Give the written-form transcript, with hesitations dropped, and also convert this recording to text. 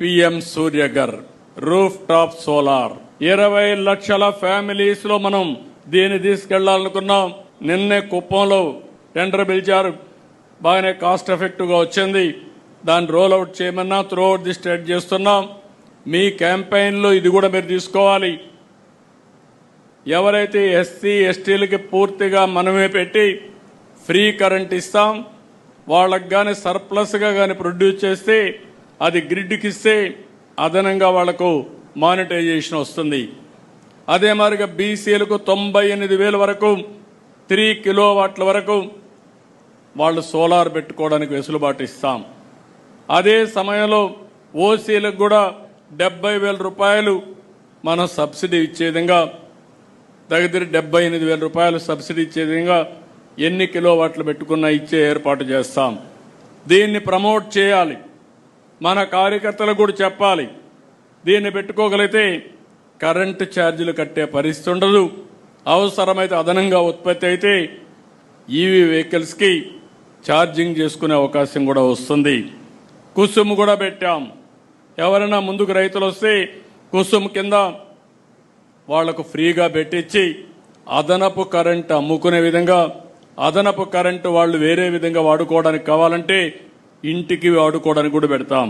PM Surya Ghar roof top solar 20 లక్షల families లో మనం దీన్ని తీసుకెళ్లాలనుకున్నాం. నిన్నే కుప్పంలో టెండర్ పిలిచారు, బాగానే కాస్ట్ ఎఫెక్టివ్ గా వచ్చింది. దాన్ని రోల్ అవుట్ చేయమన్నా త్రూ అవుట్ ది స్టేట్ చేస్తున్నాం. మీ క్యాంపెయిన్ లో ఇది కూడా మీరు తీసుకోవాలి. ఎవరైతే ఎస్సీ ఎస్టీలకి పూర్తిగా మనమే పెట్టి ఫ్రీ కరెంట్ ఇస్తాం, వాళ్ళకి కానీ సర్ప్లస్గా కానీ ప్రొడ్యూస్ చేస్తే అది గ్రిడ్కి ఇస్తే అదనంగా వాళ్లకు మానిటైజేషన్ వస్తుంది. అదే మాదిరిగా బీసీలకు 98,000 వరకు 3 కిలోవాట్ల వరకు వాళ్ళు సోలార్ పెట్టుకోవడానికి వెసులుబాటు ఇస్తాం. అదే సమయంలో ఓసీలకు కూడా 70,000 రూపాయలు మనం సబ్సిడీ ఇచ్చే విధంగా, దగ్గర 78,000 రూపాయలు సబ్సిడీ ఇచ్చే విధంగా ఎన్ని కిలోవాట్లు పెట్టుకున్నా ఇచ్చే ఏర్పాటు చేస్తాం. దీన్ని ప్రమోట్ చేయాలి, మన కార్యకర్తలకు కూడా చెప్పాలి. దీన్ని పెట్టుకోగలిగితే కరెంటు ఛార్జీలు కట్టే పరిస్థితి ఉండదు. అవసరమైతే అదనంగా ఉత్పత్తి అయితే ఈవీ వెహికల్స్కి ఛార్జింగ్ చేసుకునే అవకాశం కూడా వస్తుంది. కుసుమ్ కూడా పెట్టాం. ఎవరైనా ముందుకు రైతులు వస్తే కుసుమ్ కింద వాళ్లకు ఫ్రీగా పెట్టించి అదనపు కరెంటు అమ్ముకునే విధంగా, అదనపు కరెంటు వాళ్ళు వేరే విధంగా వాడుకోవడానికి కావాలంటే ఇంటికి వాడుకోవడానికి కూడా పెడతాం.